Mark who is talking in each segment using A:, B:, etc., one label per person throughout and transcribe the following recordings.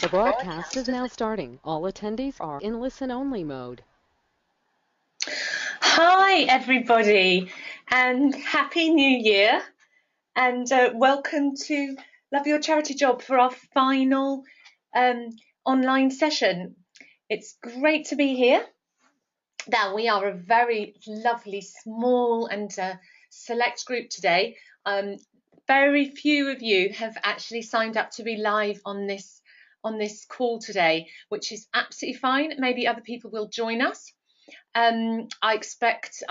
A: The broadcast is now starting. All attendees are in listen-only mode.
B: Hi everybody, and Happy New Year, and welcome to Love Your Charity Job for our final online session. It's great to be here. Now, we are a very lovely, small and select group today. Very few of you have actually signed up to be live on this call today, which is absolutely fine. Maybe other people will join us. I expect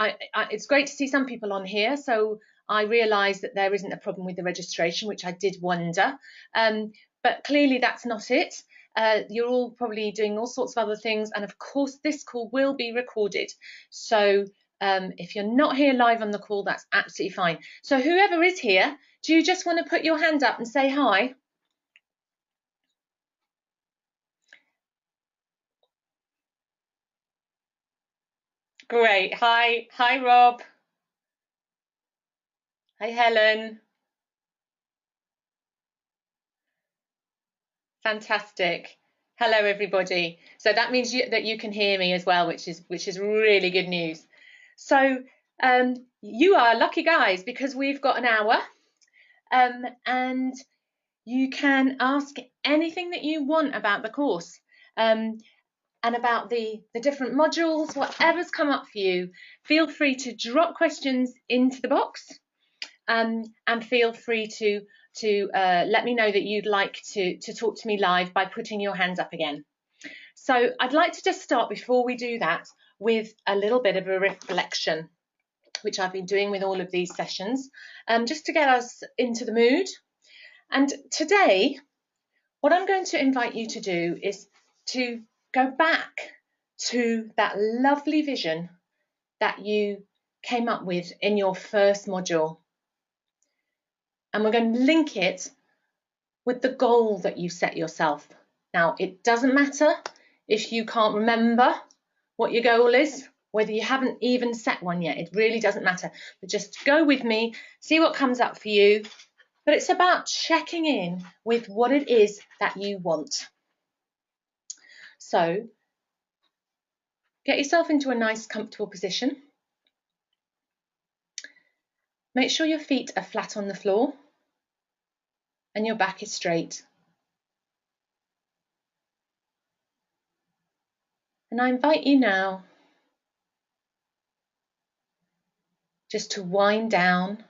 B: it's great to see some people on here, so I realise that there isn't a problem with the registration, which I did wonder, but clearly that's not it. You're all probably doing all sorts of other things, and of course this call will be recorded, so if you're not here live on the call, that's absolutely fine. So whoever is here, do you just want to put your hand up and say hi? Great. Hi Rob. Hi Helen. Fantastic. Hello everybody. So that means that you can hear me as well, which is really good news. So you are lucky guys, because we've got an hour, and you can ask anything that you want about the course, and about the different modules, whatever's come up for you. Feel free to drop questions into the box, and feel free to let me know that you'd like to talk to me live by putting your hands up again. So I'd like to just start, before we do that, with a little bit of a reflection, which I've been doing with all of these sessions, just to get us into the mood. And today, what I'm going to invite you to do is to go back to that lovely vision that you came up with in your first module. And we're going to link it with the goal that you set yourself. Now, it doesn't matter if you can't remember what your goal is, whether you haven't even set one yet. It really doesn't matter. But just go with me, see what comes up for you. But it's about checking in with what it is that you want. So get yourself into a nice, comfortable position. Make sure your feet are flat on the floor and your back is straight. And I invite you now just to wind down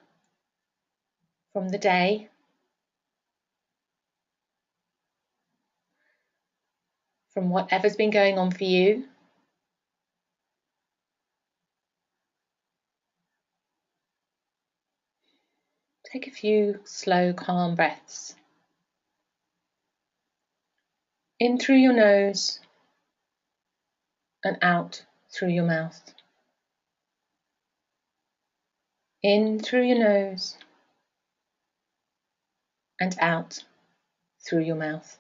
B: from the day, from whatever's been going on for you. Take a few slow, calm breaths. In through your nose and out through your mouth. In through your nose and out through your mouth.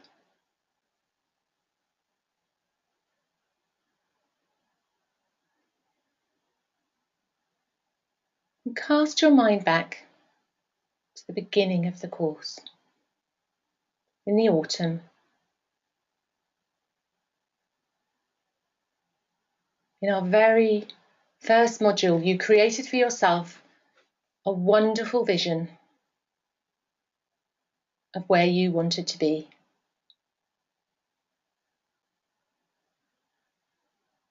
B: And cast your mind back to the beginning of the course, in the autumn. In our very first module, you created for yourself a wonderful vision of where you wanted to be.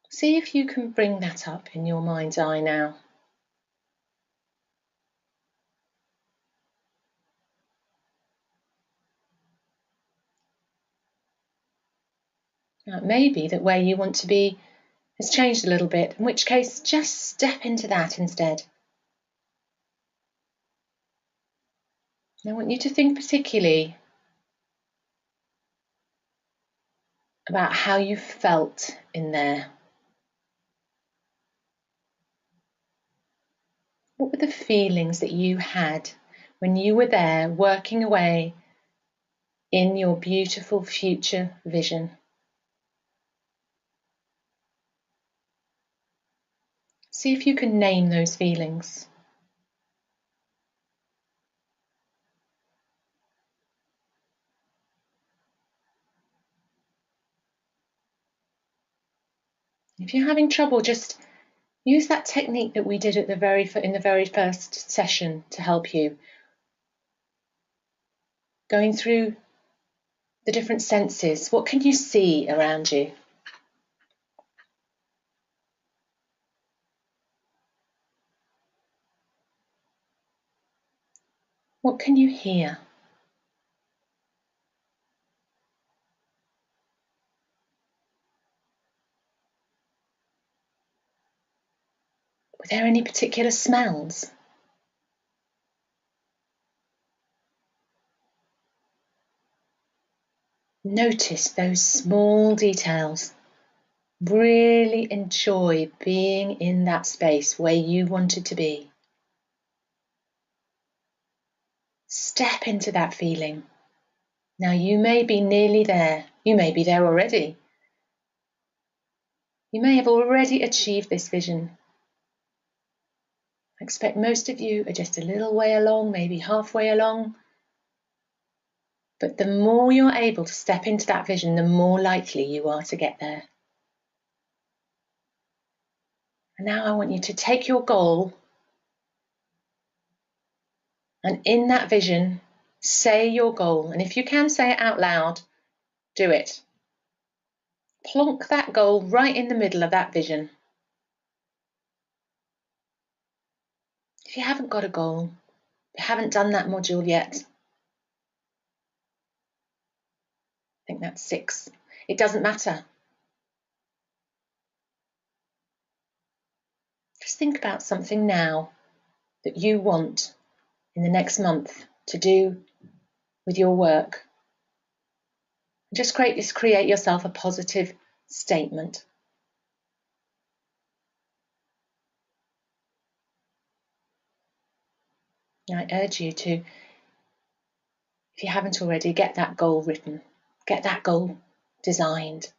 B: See if you can bring that up in your mind's eye now. Now, it may be that where you want to be has changed a little bit, in which case just step into that instead. I want you to think particularly about how you felt in there. What were the feelings that you had when you were there working away in your beautiful future vision? See if you can name those feelings. If you're having trouble, just use that technique that we did at in the very first session to help you. Going through the different senses. What can you see around you? What can you hear? Were there any particular smells? Notice those small details. Really enjoy being in that space where you wanted to be. Step into that feeling. Now you may be nearly there. You may be there already. You may have already achieved this vision. I expect most of you are just a little way along, maybe halfway along. But the more you're able to step into that vision, the more likely you are to get there. And now I want you to take your goal and in that vision, say your goal. And if you can say it out loud, do it. Plonk that goal right in the middle of that vision. If you haven't got a goal, you haven't done that module yet, I think that's 6. It doesn't matter. Just think about something now that you want in the next month to do with your work. Just create yourself a positive statement. I urge you to, if you haven't already, get that goal written, get that goal designed.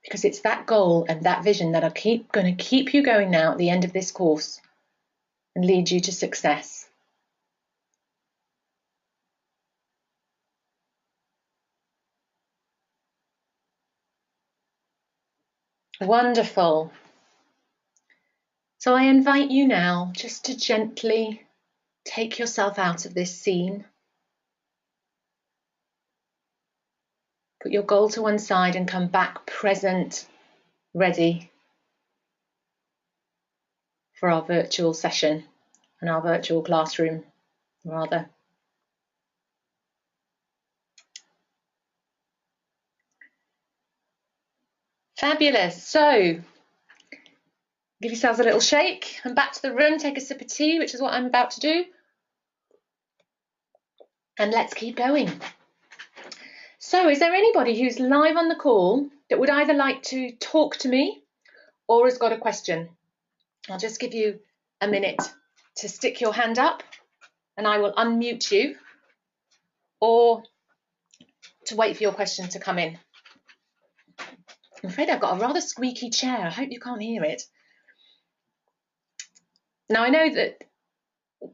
B: Because it's that goal and that vision that are going to keep you going now at the end of this course and lead you to success. Wonderful. So I invite you now just to gently take yourself out of this scene. Put your goal to one side and come back present, ready for our virtual session and our virtual classroom, rather. Fabulous. So give yourselves a little shake and back to the room, take a sip of tea, which is what I'm about to do. And let's keep going. So is there anybody who's live on the call that would either like to talk to me or has got a question? I'll just give you a minute to stick your hand up and I will unmute you, or to wait for your question to come in. I'm afraid I've got a rather squeaky chair. I hope you can't hear it. Now, I know that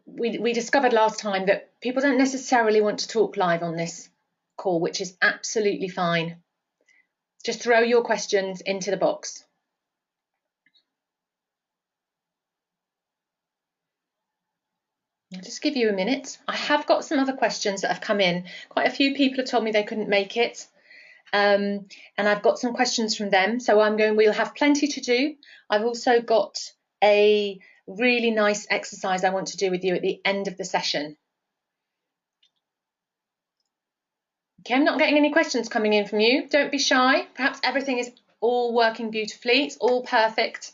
B: we discovered last time that people don't necessarily want to talk live on this call, which is absolutely fine. Just throw your questions into the box. I'll just give you a minute. I have got some other questions that have come in. Quite a few people have told me they couldn't make it. And I've got some questions from them. So we'll have plenty to do. I've also got a really nice exercise I want to do with you at the end of the session. Okay, I'm not getting any questions coming in from you. Don't be shy. Perhaps everything is all working beautifully. It's all perfect.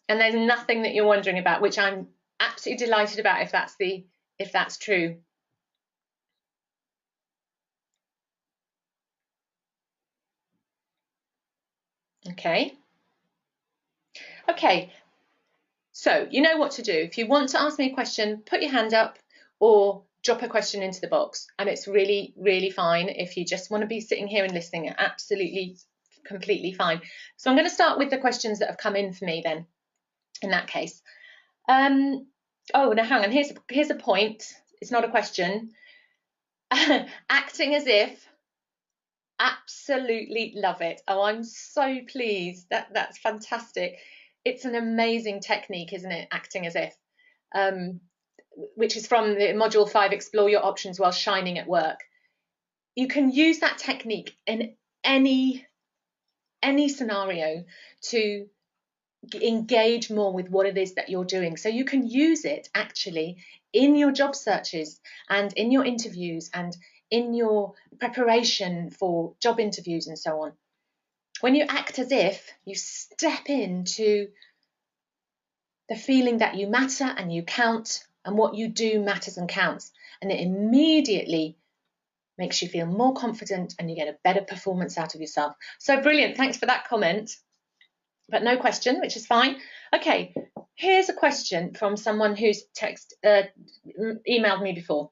B: And there's nothing that you're wondering about, which I'm absolutely delighted about if that's true. Okay. Okay. So you know what to do. If you want to ask me a question, put your hand up or drop a question into the box. And it's really, really fine if you just want to be sitting here and listening. Absolutely, completely fine. So I'm going to start with the questions that have come in for me then, in that case. Oh, now hang on. Here's a point. It's not a question. Acting as if Absolutely love it. Oh, I'm so pleased. That's fantastic. It's an amazing technique, isn't it? Acting as if, um, which is from the module 5, explore your options while shining at work. You can use that technique in any scenario to engage more with what it is that you're doing. So you can use it actually in your job searches and in your interviews and in your preparation for job interviews and so on. When you act as if, you step into the feeling that you matter and you count, and what you do matters and counts, and it immediately makes you feel more confident and you get a better performance out of yourself. So brilliant, thanks for that comment. But no question, which is fine. Okay, here's a question from someone who's emailed me before.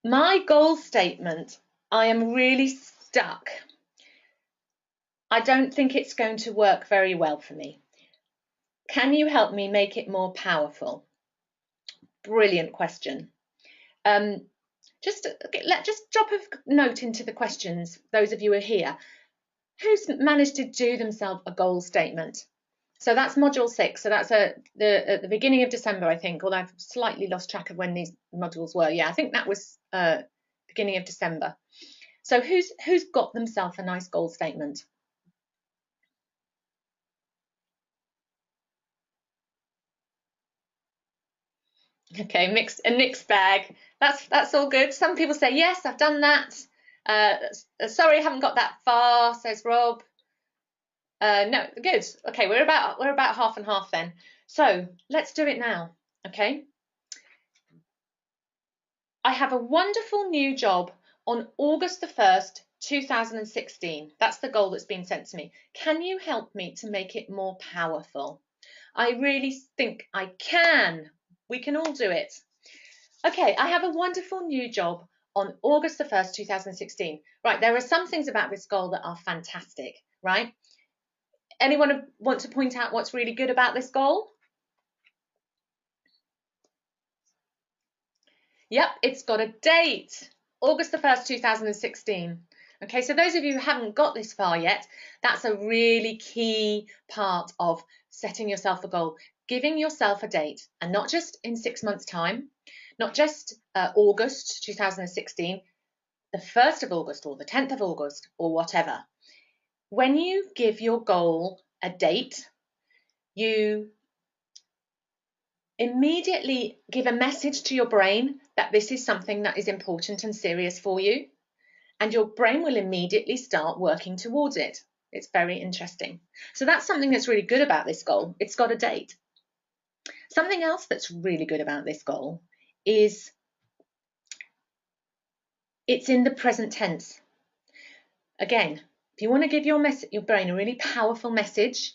B: My goal statement, I am really stuck. I don't think it's going to work very well for me. Can you help me make it more powerful? Brilliant question. Just drop a note into the questions, those of you who are here. Who's managed to do themselves a goal statement? So that's module 6. So that's at the beginning of December, I think, although I've slightly lost track of when these modules were. Yeah, I think that was beginning of December. So who's got themselves a nice goal statement? Okay, a mixed bag. That's all good. Some people say yes, I've done that. Sorry, I haven't got that far, says Rob. No, good. Okay, we're about half and half then. So let's do it now. Okay. I have a wonderful new job on August the 1st, 2016. That's the goal that's been sent to me. Can you help me to make it more powerful? I really think I can. We can all do it. Okay, I have a wonderful new job on August the 1st, 2016. Right, there are some things about this goal that are fantastic, right? Anyone want to point out what's really good about this goal? Yep, it's got a date, August the 1st, 2016. Okay, so those of you who haven't got this far yet, that's a really key part of setting yourself a goal, giving yourself a date, and not just in 6 months' time, not just August 2016, the 1st of August or the 10th of August or whatever. When you give your goal a date, you immediately give a message to your brain that this is something that is important and serious for you, and your brain will immediately start working towards it. It's very interesting. So that's something that's really good about this goal. It's got a date. Something else that's really good about this goal is it's in the present tense. Again, if you want to give your brain a really powerful message,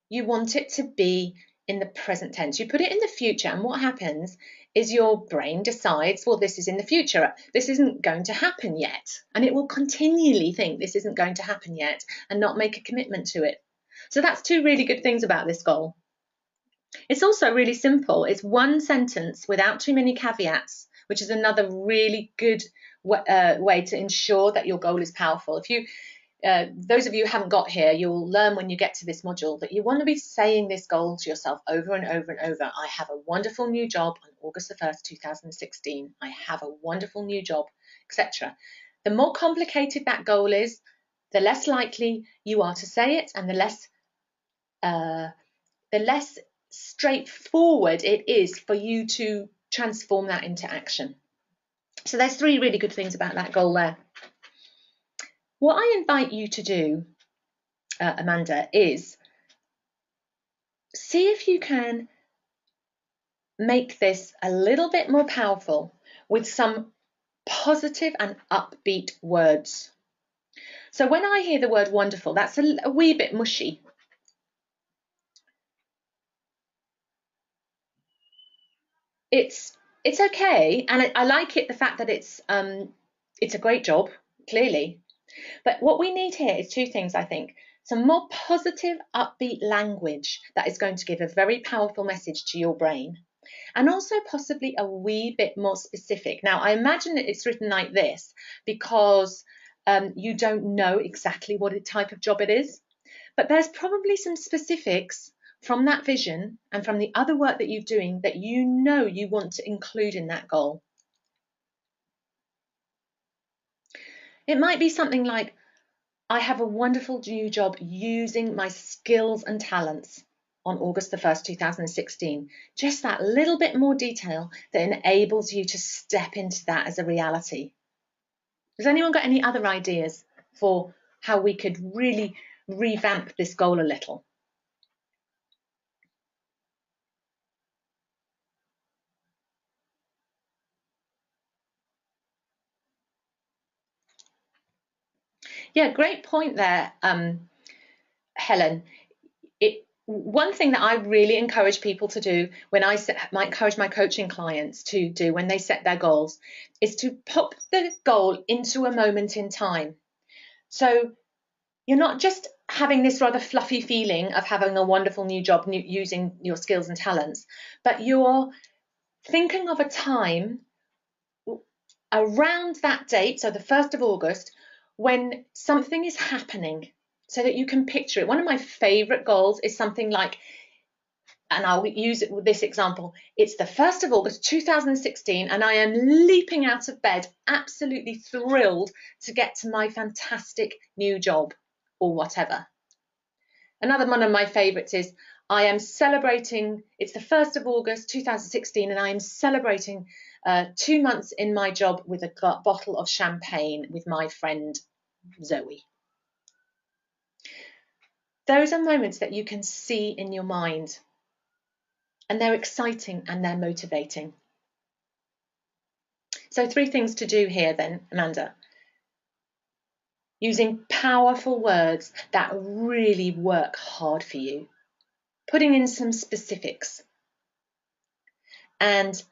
B: you want it to be in the present tense. You put it in the future, and what happens is your brain decides, well, this is in the future. This isn't going to happen yet. And it will continually think this isn't going to happen yet and not make a commitment to it. So that's two really good things about this goal. It's also really simple. It's one sentence without too many caveats, which is another really good way to ensure that your goal is powerful. If you those of you who haven't got here, you'll learn when you get to this module that you want to be saying this goal to yourself over and over and over. I have a wonderful new job on August the 1st, 2016. I have a wonderful new job, etc. The more complicated that goal is, the less likely you are to say it, and the less straightforward it is for you to transform that into action. So there's 3 really good things about that goal there. What I invite you to do, Amanda, is see if you can make this a little bit more powerful with some positive and upbeat words. So when I hear the word wonderful, that's a wee bit mushy. It's okay, and I like it, the fact that it's a great job, clearly. But what we need here is 2 things, I think. Some more positive, upbeat language that is going to give a very powerful message to your brain. and also possibly a wee bit more specific. Now, I imagine that it's written like this because you don't know exactly what type of job it is, but there's probably some specifics from that vision and from the other work that you're doing that you know you want to include in that goal. It might be something like, I have a wonderful new job using my skills and talents on August the 1st, 2016. Just that little bit more detail that enables you to step into that as a reality. Has anyone got any other ideas for how we could really revamp this goal a little? Yeah, great point there, Helen. One thing that I really encourage people to do when might encourage my coaching clients to do when they set their goals is to pop the goal into a moment in time. So you're not just having this rather fluffy feeling of having a wonderful new job using your skills and talents, but you're thinking of a time around that date, so the 1st of August, when something is happening so that you can picture it. One of my favorite goals is something like, and I'll use this example, it's the 1st of August 2016 and I am leaping out of bed, absolutely thrilled to get to my fantastic new job or whatever. Another one of my favorites is, I am celebrating, it's the 1st of August 2016 and I am celebrating 2 months in my job with a bottle of champagne with my friend Zoe. Those are moments that you can see in your mind, and they're exciting and they're motivating. So 3 things to do here then, Amanda. Using powerful words that really work hard for you. Putting in some specifics. And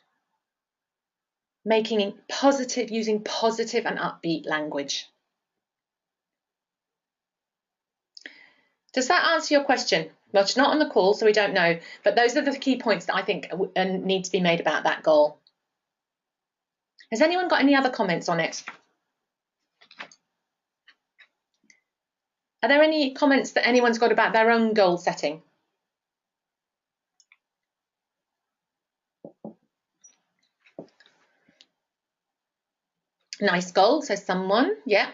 B: using positive and upbeat language. Does that answer your question? Well, it's not on the call, so we don't know, but those are the key points that I think need to be made about that goal. Has anyone got any other comments on it? Are there any comments that anyone's got about their own goal setting? Nice goal, says someone. Yeah.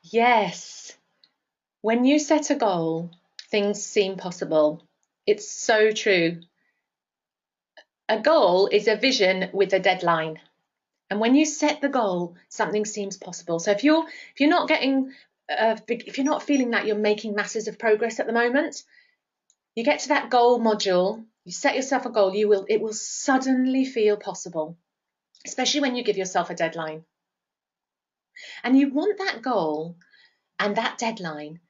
B: Yes. When you set a goal, things seem possible. It's so true. A goal is a vision with a deadline. And when you set the goal, something seems possible. So if you're not getting, if you're not feeling that you're making masses of progress at the moment, you get to that goal module, you set yourself a goal, it will suddenly feel possible, especially when you give yourself a deadline. And you want that goal and that deadline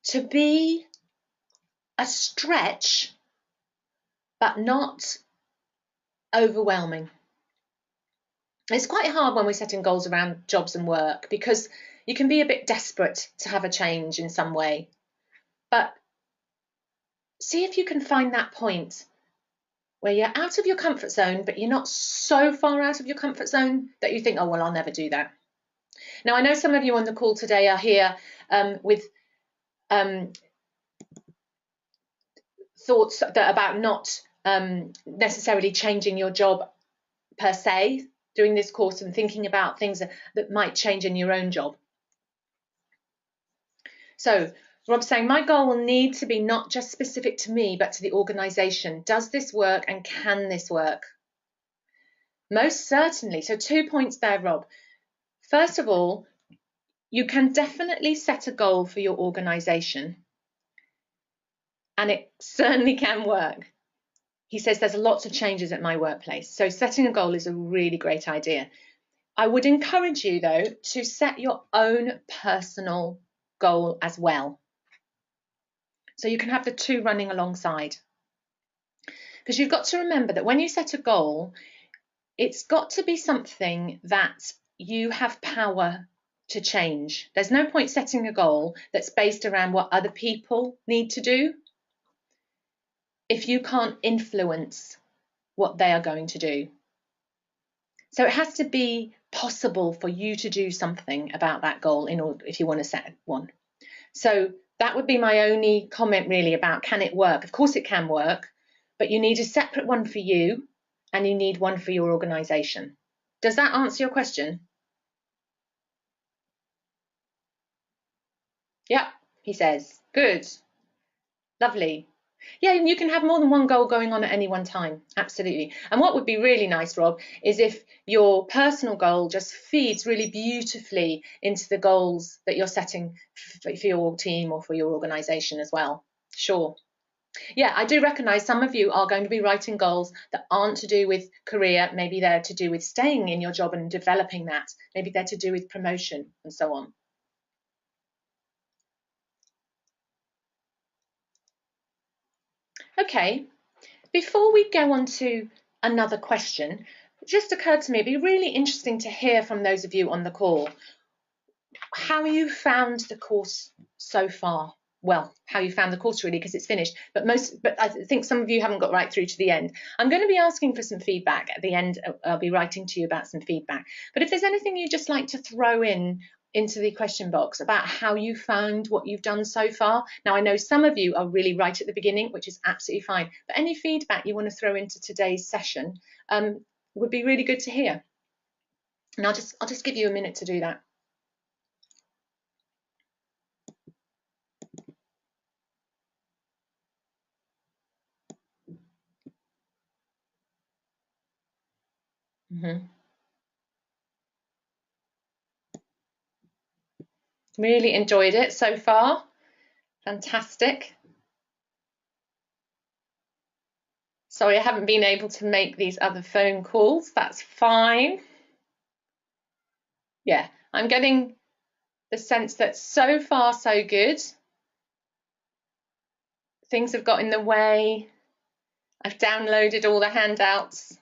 B: to be a stretch, but not overwhelming. It's quite hard when we're setting goals around jobs and work because you can be a bit desperate to have a change in some way. But see if you can find that point where you're out of your comfort zone, but you're not so far out of your comfort zone that you think, oh, well, I'll never do that. Now, I know some of you on the call today are here with thoughts about not necessarily changing your job per se, doing this course and thinking about things that might change in your own job. So Rob's saying, my goal will need to be not just specific to me, but to the organisation. Does this work and can this work? Most certainly. So 2 points there, Rob. First of all, you can definitely set a goal for your organisation, and it certainly can work. He says there's lots of changes at my workplace, so setting a goal is a really great idea. I would encourage you, though, to set your own personal goal as well. So you can have the 2 running alongside. Because you've got to remember that when you set a goal, it's got to be something that you have power to change. There's no point setting a goal that's based around what other people need to do if you can't influence what they are going to do. So it has to be possible for you to do something about that goal in order, if you want to set one. So that would be my only comment really about, can it work? Of course it can work, but you need a separate one for you and you need one for your organisation. Does that answer your question? Yep, he says. Good. Lovely. Yeah, and you can have more than one goal going on at any one time. Absolutely. And what would be really nice, Rob, is if your personal goal just feeds really beautifully into the goals that you're setting for your team or for your organisation as well. Sure. Yeah, I do recognise some of you are going to be writing goals that aren't to do with career. Maybe they're to do with staying in your job and developing that. Maybe they're to do with promotion and so on. Okay, before we go on to another question, it just occurred to me it'd be really interesting to hear from those of you on the call how you found the course so far. Well, how you found the course really, because it's finished, but I think some of you haven't got right through to the end. I'm going to be asking for some feedback at the end. I'll be writing to you about some feedback, but if there's anything you'd just like to throw into the question box about how you found what you've done so far. Now, I know some of you are really right at the beginning, which is absolutely fine, but any feedback you want to throw into today's session would be really good to hear. And I'll just give you a minute to do that. Really enjoyed it so far. Fantastic. Sorry, I haven't been able to make these other phone calls. That's fine. Yeah, I'm getting the sense that so far so good. Things have got in the way. I've downloaded all the handouts.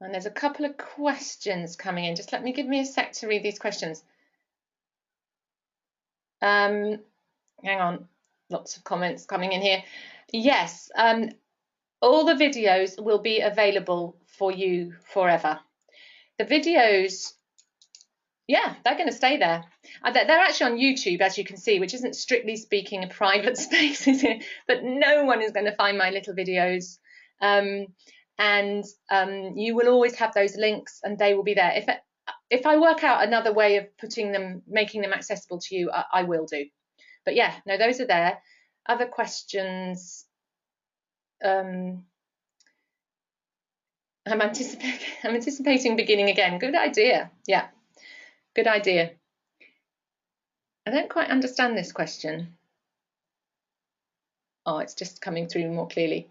B: And there's a couple of questions coming in. Just give me a sec to read these questions. Hang on, lots of comments coming in here. Yes, all the videos will be available for you forever. The videos, yeah, they're going to stay there. They're actually on YouTube, as you can see, which isn't strictly speaking a private space, is it? But no one is going to find my little videos. And you will always have those links and they will be there. If I work out another way of making them accessible to you, I will do. But yeah, no, those are there. Other questions? I'm anticipating beginning again. Good idea. Yeah, good idea. I don't quite understand this question. Oh, it's just coming through more clearly.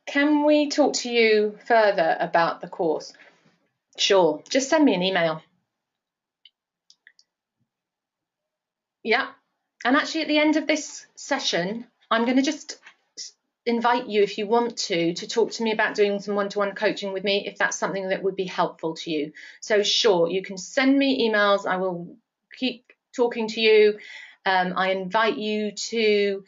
B: Can we talk to you further about the course? Sure, just send me an email. Yeah, and actually at the end of this session, I'm going to just invite you, if you want to talk to me about doing some one-to-one coaching with me, if that's something that would be helpful to you. So sure, you can send me emails. I will keep talking to you. I invite you to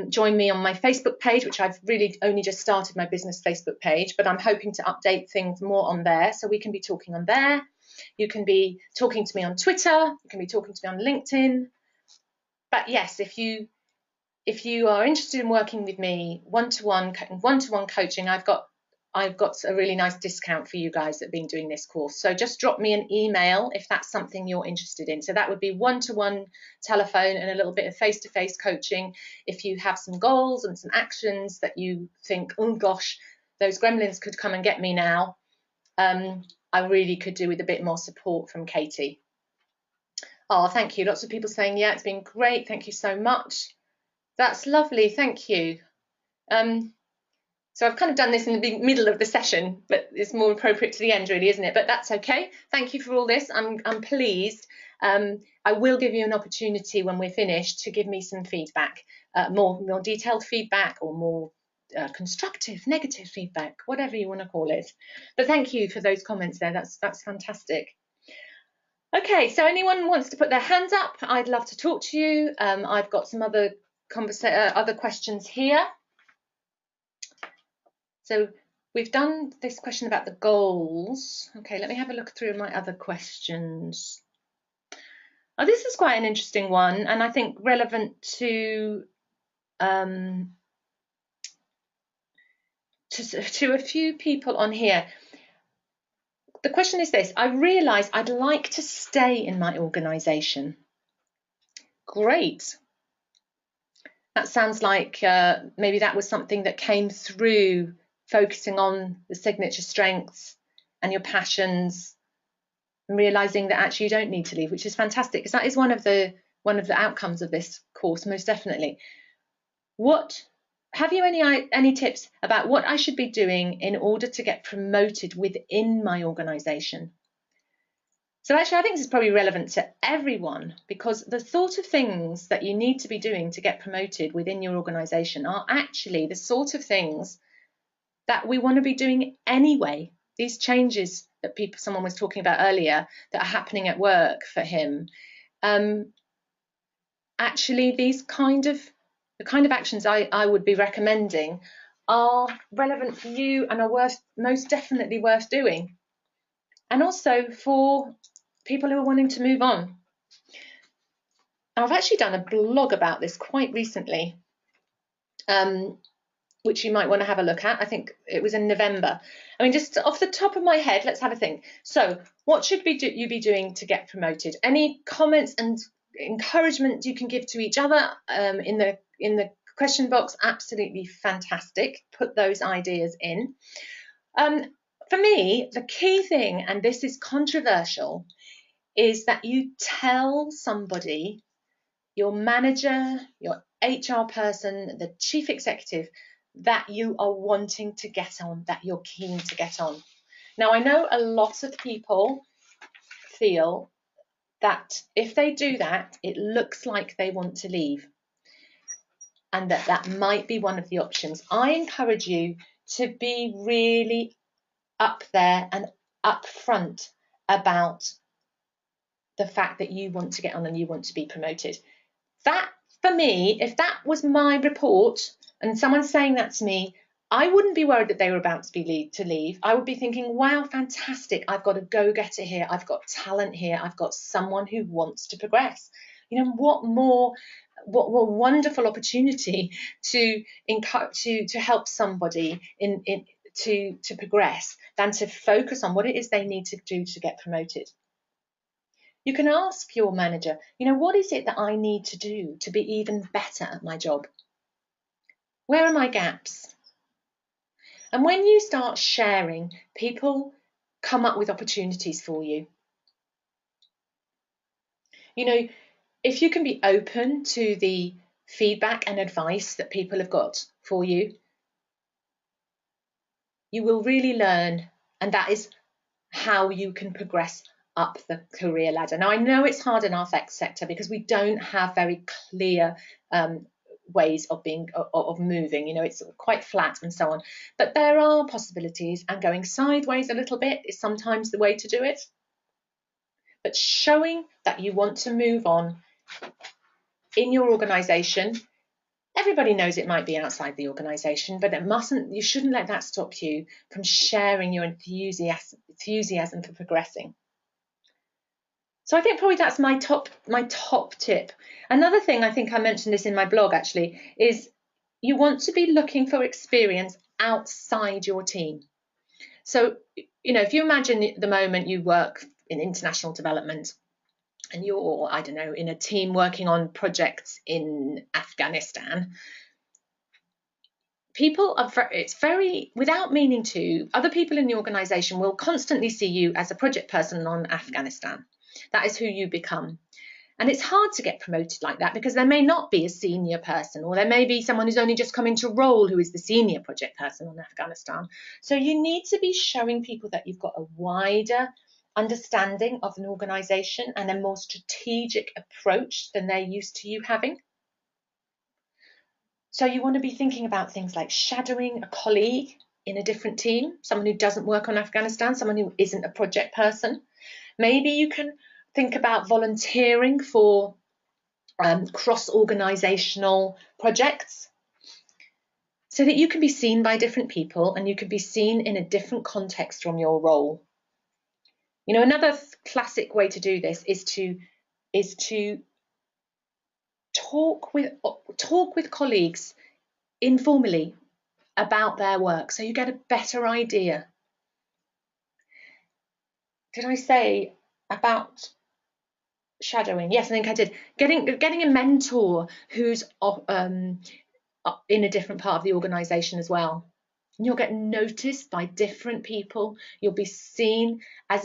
B: join me on my Facebook page, which I've really only just started my business Facebook page, but I'm hoping to update things more on there, so we can be talking on there. You can be talking to me on Twitter. You can be talking to me on LinkedIn. But yes, if you are interested in working with me one-to-one coaching, I've got a really nice discount for you guys that have been doing this course. So just drop me an email if that's something you're interested in. So that would be one-to-one telephone and a little bit of face-to-face coaching. If you have some goals and some actions that you think, oh gosh, those gremlins could come and get me now, I really could do with a bit more support from Katie. Oh, thank you. Lots of people saying, yeah, it's been great. Thank you so much. That's lovely. Thank you. So I've kind of done this in the middle of the session, but it's more appropriate to the end, really, isn't it? But that's okay. Thank you for all this. I'm pleased. I will give you an opportunity when we're finished to give me some feedback, more detailed feedback or more constructive, negative feedback, whatever you want to call it. But thank you for those comments there. That's fantastic. Okay, so anyone wants to put their hands up, I'd love to talk to you. I've got some other questions here. So we've done this question about the goals. Okay, let me have a look through my other questions. Oh, this is quite an interesting one, and I think relevant to a few people on here. The question is this: I realise I'd like to stay in my organisation. Great. That sounds like maybe that was something that came through focusing on the signature strengths and your passions, and realising that actually you don't need to leave, which is fantastic, because that is one of the outcomes of this course, most definitely. Have you any tips about what I should be doing in order to get promoted within my organisation? So actually, I think this is probably relevant to everyone, because the sort of things that you need to be doing to get promoted within your organisation are actually the sort of things that we want to be doing anyway. These changes that someone was talking about earlier that are happening at work for him, actually the kind of actions I would be recommending are relevant for you and are most definitely worth doing. And also for people who are wanting to move on. I've actually done a blog about this quite recently, which you might want to have a look at. I think it was in November. I mean, just off the top of my head, let's have a think. So what should you be doing to get promoted? Any comments and encouragement you can give to each other in the question box? Absolutely fantastic. Put those ideas in. For me, the key thing, and this is controversial, is that you tell somebody, your manager, your HR person, the chief executive, that you are wanting to get on, that you're keen to get on. Now, I know a lot of people feel that if they do that, it looks like they want to leave, and that might be one of the options. I encourage you to be really up there and upfront about the fact that you want to get on and you want to be promoted. That, for me, if that was my report and someone's saying that to me, I wouldn't be worried that they were about to leave. I would be thinking, wow, fantastic. I've got a go-getter here. I've got talent here. I've got someone who wants to progress. You know, what more wonderful opportunity to help somebody to progress than to focus on what it is they need to do to get promoted. You can ask your manager, what is it that I need to do to be even better at my job? Where are my gaps? And when you start sharing, people come up with opportunities for you. If you can be open to the feedback and advice that people have got for you, you will really learn, and that is how you can progress up the career ladder. Now, I know it's hard in our sector because we don't have very clear ways of moving. It's quite flat and so on. But there are possibilities, and going sideways a little bit is sometimes the way to do it. But showing that you want to move on in your organisation, everybody knows it might be outside the organisation, but you shouldn't let that stop you from sharing your enthusiasm for progressing. So I think probably that's my top tip. Another thing, I think I mentioned this in my blog actually, is you want to be looking for experience outside your team. So, if you imagine the moment you work in international development and you're, I don't know, in a team working on projects in Afghanistan, without meaning to, other people in the organisation will constantly see you as a project person on Afghanistan. That is who you become. And it's hard to get promoted like that because there may not be a senior person, or there may be someone who's only just come into role who is the senior project person on Afghanistan. So you need to be showing people that you've got a wider understanding of an organisation and a more strategic approach than they're used to you having. So you want to be thinking about things like shadowing a colleague in a different team, someone who doesn't work on Afghanistan, someone who isn't a project person. Maybe you can think about volunteering for cross-organisational projects so that you can be seen by different people and you can be seen in a different context from your role. You know, another classic way to do this is to talk with colleagues informally about their work so you get a better idea. Did I say about shadowing? Yes, I think I did. Getting a mentor who's in a different part of the organisation as well. And you'll get noticed by different people. You'll be seen as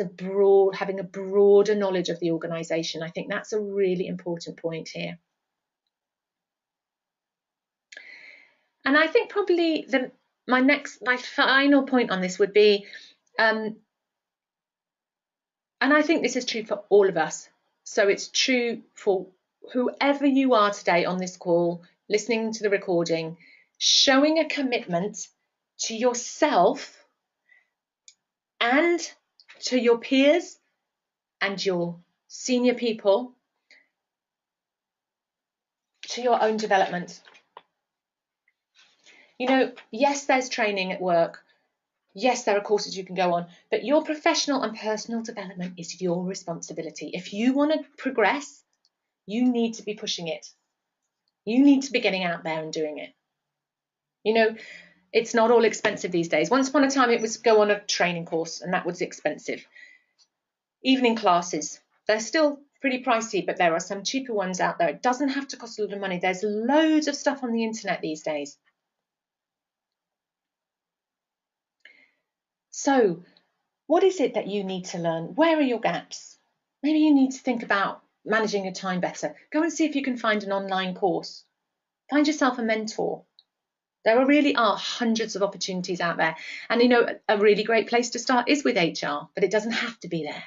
B: having a broader knowledge of the organisation. I think that's a really important point here. And I think probably my final point on this would be, and I think this is true for all of us. So it's true for whoever you are today on this call, listening to the recording, showing a commitment to yourself and to your peers and your senior people, to your own development. You know, yes, there's training at work. Yes, there are courses you can go on, but your professional and personal development is your responsibility. If you want to progress, you need to be pushing it. You need to be getting out there and doing it. You know, it's not all expensive these days. Once upon a time, it was go on a training course, and that was expensive. Evening classes, they're still pretty pricey, but there are some cheaper ones out there. It doesn't have to cost a lot of money. There's loads of stuff on the internet these days. So, what is it that you need to learn? Where are your gaps? Maybe you need to think about managing your time better. Go and see if you can find an online course. Find yourself a mentor. There really are hundreds of opportunities out there. And you know, a really great place to start is with HR, but it doesn't have to be there.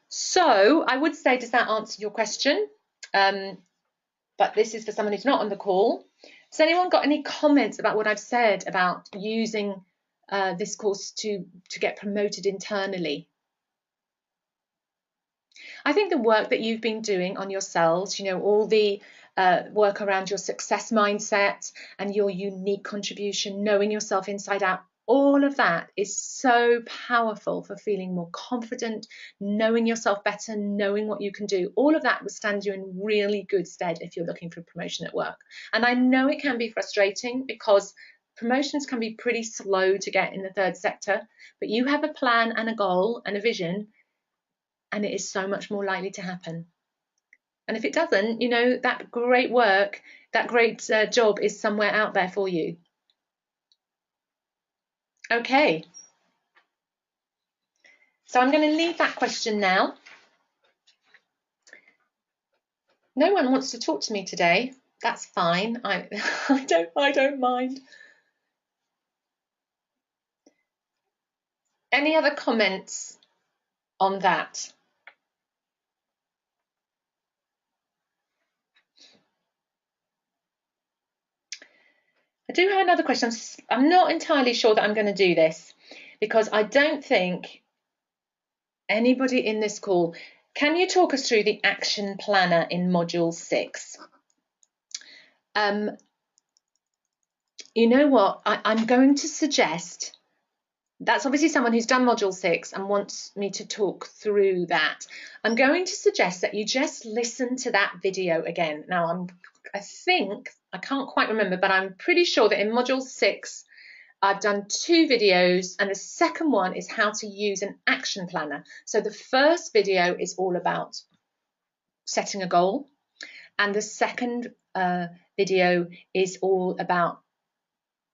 B: So I would say, does that answer your question? But this is for someone who's not on the call. Has anyone got any comments about what I've said about using this course to get promoted internally? I think the work that you've been doing on yourselves, you know, all the work around your success mindset and your unique contribution, knowing yourself inside out, all of that is so powerful for feeling more confident, knowing yourself better, knowing what you can do. All of that will stand you in really good stead if you're looking for promotion at work. And I know it can be frustrating because promotions can be pretty slow to get in the third sector, but you have a plan and a goal and a vision, and it is so much more likely to happen. And if it doesn't, you know, that great work, that great job is somewhere out there for you. Okay. So I'm going to leave that question now. No one wants to talk to me today. That's fine. I don't mind. Any other comments on that? I do have another question. I'm not entirely sure that I'm going to do this because I don't think anybody in this call. Can you talk us through the action planner in module 6? You know what? I'm going to suggest, that's obviously someone who's done module 6 and wants me to talk through that. I'm going to suggest that you just listen to that video again. Now, I can't quite remember, but I'm pretty sure that in module 6, I've done 2 videos, and the second one is how to use an action planner. So the first video is all about setting a goal, and the second video is all about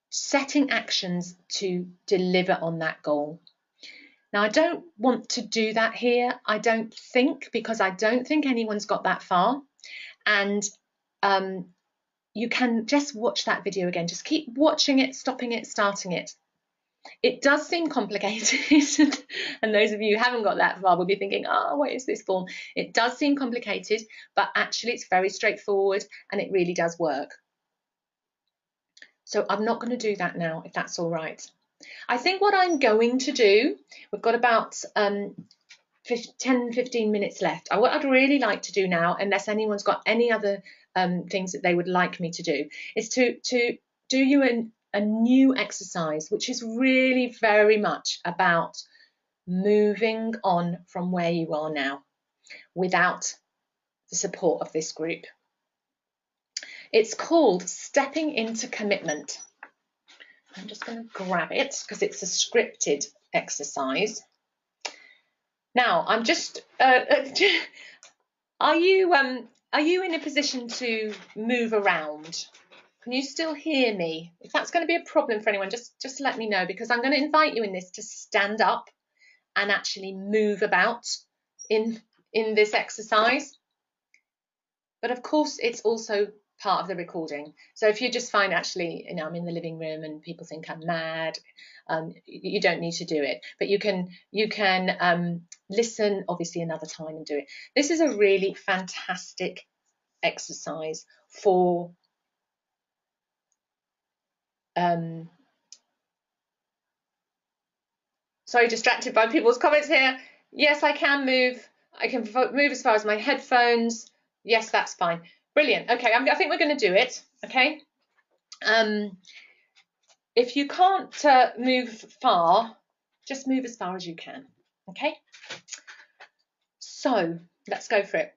B: setting actions to deliver on that goal. Now, I don't want to do that here, I don't think, because I don't think anyone's got that far. And you can just watch that video again. Just keep watching it, stopping it, starting it. It does seem complicated, and those of you who haven't got that far will be thinking, oh, what is this form? It does seem complicated, but actually it's very straightforward and it really does work. So I'm not going to do that now, if that's all right. I think what I'm going to do, we've got about 10-15 minutes left. What I'd really like to do now, unless anyone's got any other things that they would like me to do, is to do you a new exercise, which is really very much about moving on from where you are now without the support of this group. It's called Stepping into Commitment. I'm just going to grab it because it's a scripted exercise. Now, I'm just, are you in a position to move around? Can you still hear me? If that's going to be a problem for anyone, just let me know, because I'm going to invite you in this to stand up and actually move about in this exercise. But of course, it's also part of the recording. So if you just find actually, I'm in the living room and people think I'm mad, you don't need to do it. But you can listen, obviously, another time and do it. This is a really fantastic exercise for sorry, distracted by people's comments here. Yes, I can move. I can move as far as my headphones. Yes, that's fine. Brilliant. Okay, I think we're going to do it. Okay. If you can't move far, just move as far as you can. Okay. So let's go for it.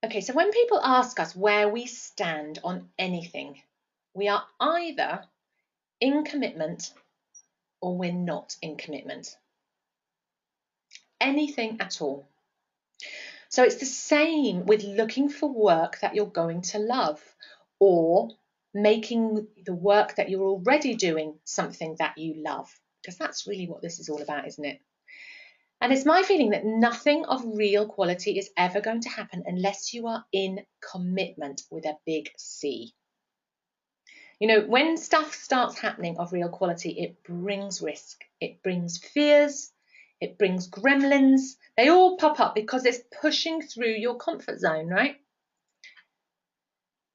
B: Okay, so when people ask us where we stand on anything, we are either in commitment or we're not in commitment. Anything at all. So it's the same with looking for work that you're going to love, or making the work that you're already doing something that you love, because that's really what this is all about, isn't it? And it's my feeling that nothing of real quality is ever going to happen unless you are in commitment with a big C. When stuff starts happening of real quality, it brings risk, it brings fears, it brings gremlins. They all pop up because it's pushing through your comfort zone, right?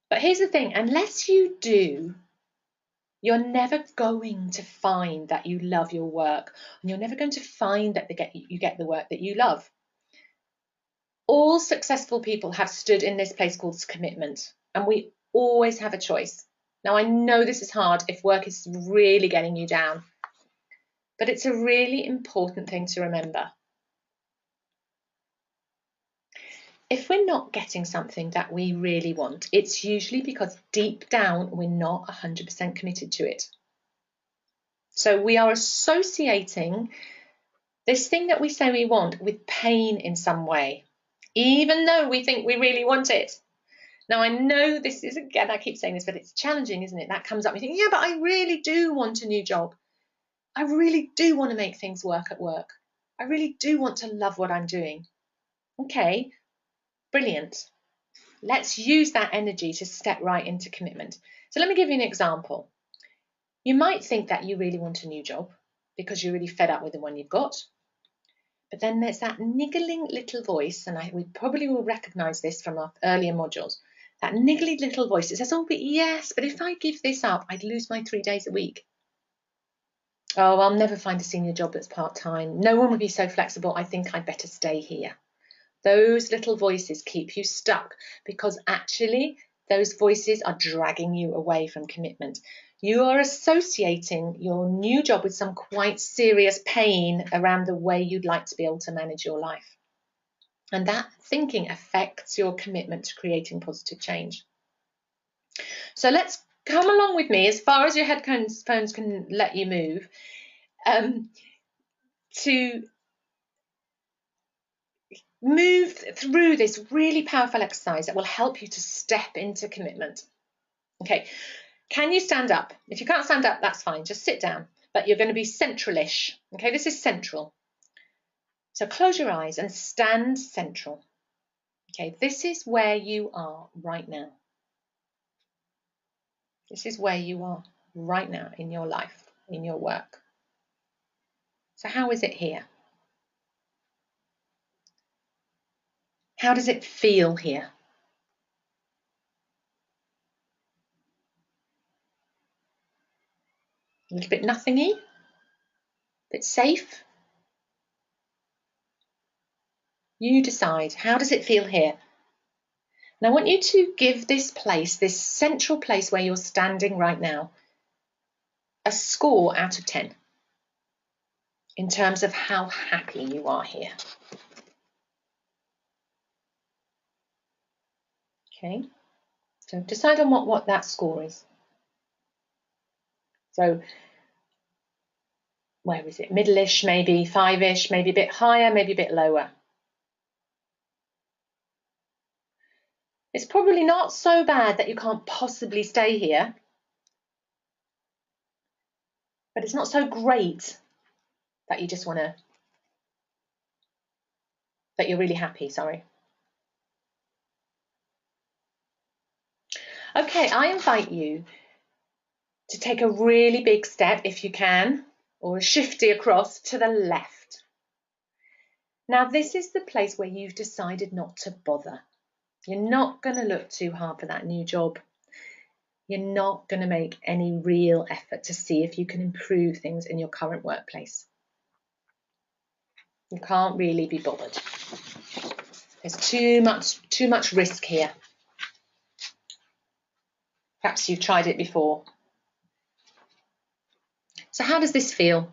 B: But here's the thing, unless you do, you're never going to find that you love your work, and you're never going to find that you get the work that you love. All successful people have stood in this place called commitment, and we always have a choice. Now, I know this is hard if work is really getting you down, but it's a really important thing to remember. If we're not getting something that we really want, it's usually because deep down we're not 100% committed to it. So we are associating this thing that we say we want with pain in some way, even though we think we really want it. Now, I know this is, again, I keep saying this, but it's challenging, isn't it? That comes up, you think, yeah, but I really do want a new job. I really do want to make things work at work. I really do want to love what I'm doing. Okay, brilliant. Let's use that energy to step right into commitment. So let me give you an example. You might think that you really want a new job because you're really fed up with the one you've got. But then there's that niggling little voice, and we probably will recognise this from our earlier modules, that niggly little voice that says, oh, but yes, but if I give this up, I'd lose my 3 days a week. Oh, I'll never find a senior job that's part-time. No one would be so flexible. I think I'd better stay here. Those little voices keep you stuck because actually those voices are dragging you away from commitment. You are associating your new job with some quite serious pain around the way you'd like to be able to manage your life. And that thinking affects your commitment to creating positive change. So let's come along with me as far as your headphones can let you move to move through this really powerful exercise that will help you to step into commitment. Okay, can you stand up? If you can't stand up, that's fine, just sit down, but you're going to be central-ish. Okay, this is central. So close your eyes and stand central. Okay, this is where you are right now. This is where you are right now in your life, in your work. So how is it here? How does it feel here? A little bit nothingy? A bit safe? You decide. How does it feel here? And I want you to give this place, this central place where you're standing right now, a score out of 10 in terms of how happy you are here. Okay, so decide on what that score is. So where is it? Middle-ish, maybe 5-ish, maybe a bit higher, maybe a bit lower. It's probably not so bad that you can't possibly stay here, but it's not so great that you just want to, that you're really happy, sorry. Okay, I invite you to take a really big step, if you can, or a shifty across to the left. Now, this is the place where you've decided not to bother. You're not going to look too hard for that new job. You're not going to make any real effort to see if you can improve things in your current workplace. You can't really be bothered. There's too much risk here. Perhaps you've tried it before. So how does this feel?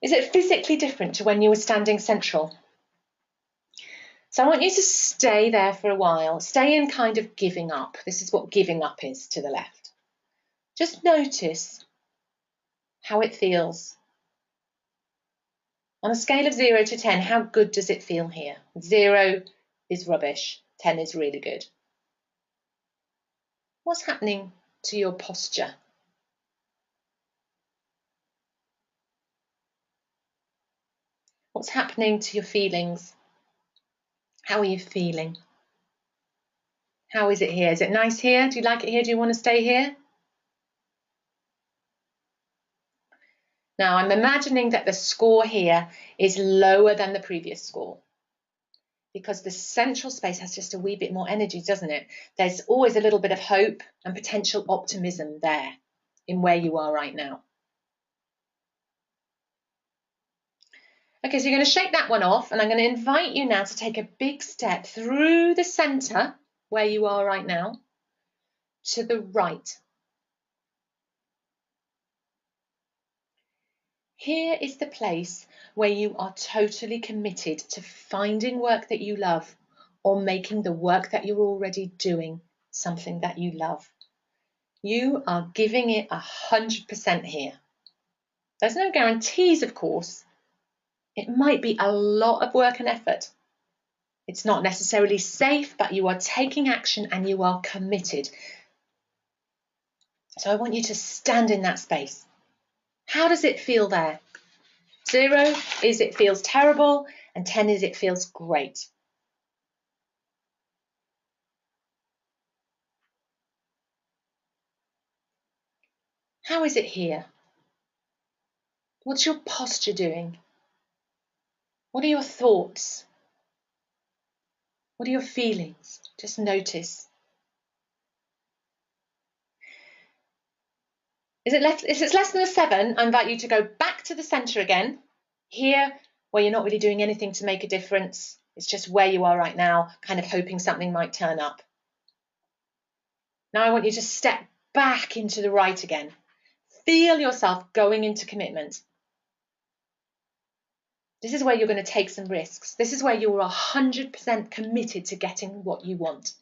B: Is it physically different to when you were standing central? So I want you to stay there for a while. Stay in kind of giving up. This is what giving up is to the left. Just notice how it feels. On a scale of 0 to 10, how good does it feel here? 0 is rubbish, 10 is really good. What's happening to your posture? What's happening to your feelings? How are you feeling? How is it here? Is it nice here? Do you like it here? Do you want to stay here? Now, I'm imagining that the score here is lower than the previous score because the central space has just a wee bit more energy, doesn't it? There's always a little bit of hope and potential optimism there in where you are right now. Okay, so you're going to shake that one off, and I'm going to invite you now to take a big step through the centre where you are right now to the right. Here is the place where you are totally committed to finding work that you love or making the work that you're already doing something that you love. You are giving it 100% here. There's no guarantees, of course. It might be a lot of work and effort. It's not necessarily safe, but you are taking action and you are committed. So I want you to stand in that space. How does it feel there? 0 is it feels terrible, and 10 is it feels great. How is it here? What's your posture doing? What are your thoughts? What are your feelings? Just notice. If it's less than a 7, I invite you to go back to the centre again. Here, where you're not really doing anything to make a difference. It's just where you are right now, kind of hoping something might turn up. Now I want you to step back into the right again. Feel yourself going into commitment. This is where you're going to take some risks. This is where you're 100% committed to getting what you want.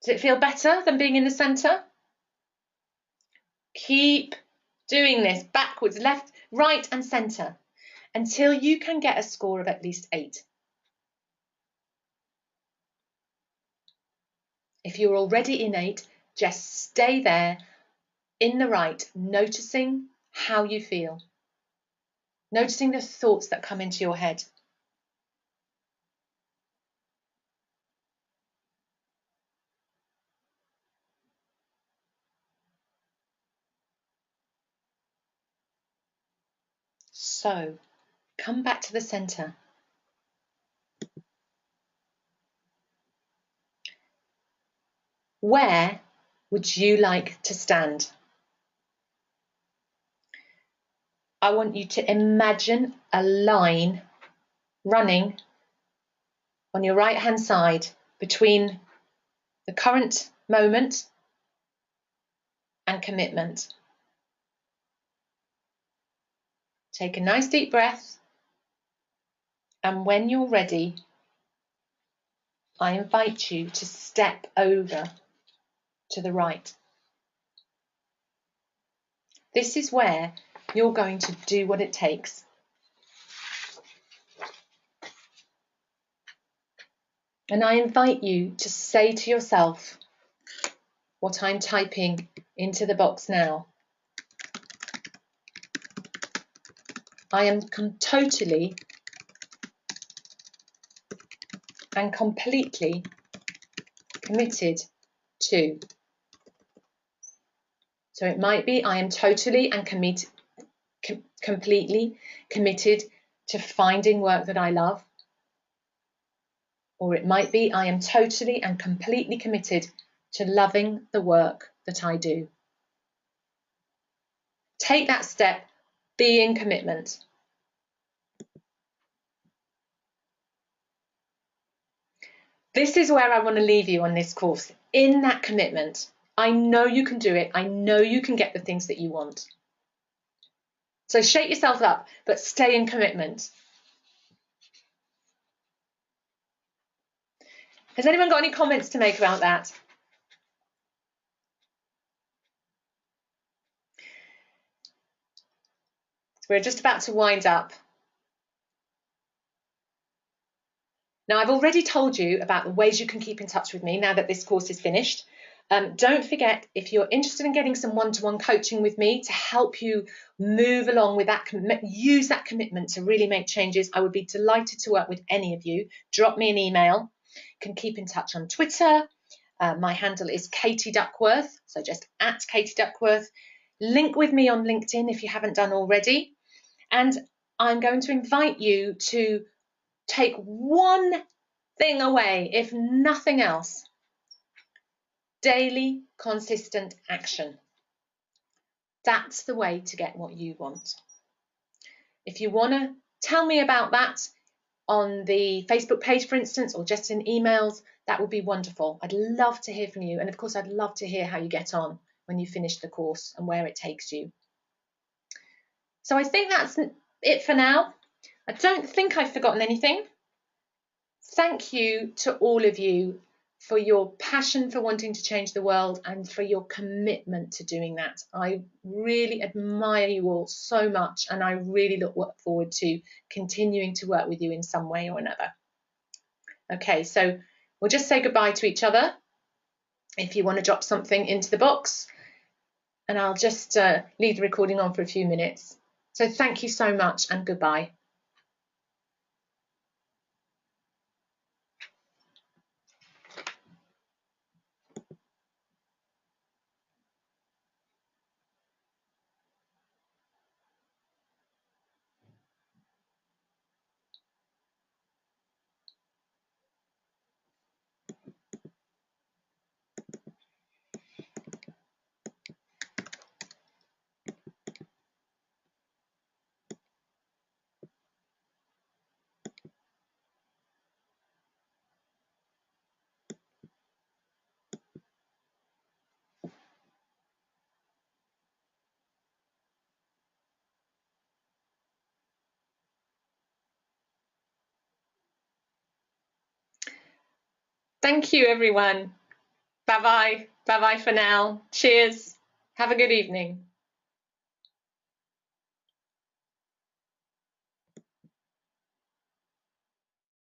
B: Does it feel better than being in the centre? Keep doing this backwards, left, right and centre until you can get a score of at least 8. If you're already in 8, just stay there in the right, noticing how you feel. noticing the thoughts that come into your head. So, come back to the center. Where would you like to stand? I want you to imagine a line running on your right hand side between the current moment and commitment. Take a nice deep breath, and when you're ready, I invite you to step over to the right. This is where you're going to do what it takes. And I invite you to say to yourself what I'm typing into the box now. I am totally and completely committed to. So it might be I am totally and completely committed to finding work that I love. Or it might be I am totally and completely committed to loving the work that I do. Take that step, be in commitment. This is where I want to leave you on this course, in that commitment. I know you can do it. I know you can get the things that you want. So shake yourself up, but stay in commitment. Has anyone got any comments to make about that? So we're just about to wind up. Now, I've already told you about the ways you can keep in touch with me now that this course is finished. Don't forget, if you're interested in getting some one-to-one coaching with me to help you move along with that, use that commitment to really make changes, I would be delighted to work with any of you. Drop me an email. You can keep in touch on Twitter. My handle is Katie Duckworth, so just at Katie Duckworth. Link with me on LinkedIn if you haven't done already. And I'm going to invite you to take one thing away, if nothing else. Daily, consistent action. That's the way to get what you want. If you want to tell me about that on the Facebook page, for instance, or just in emails, that would be wonderful. I'd love to hear from you. And of course, I'd love to hear how you get on when you finish the course and where it takes you. So I think that's it for now. I don't think I've forgotten anything. Thank you to all of you for your passion for wanting to change the world and for your commitment to doing that. I really admire you all so much, and I really look forward to continuing to work with you in some way or another. Okay, so we'll just say goodbye to each other if you want to drop something into the box, and I'll just leave the recording on for a few minutes. So thank you so much, and goodbye. Thank you, everyone. Bye-bye. Bye-bye for now. Cheers. Have a good evening.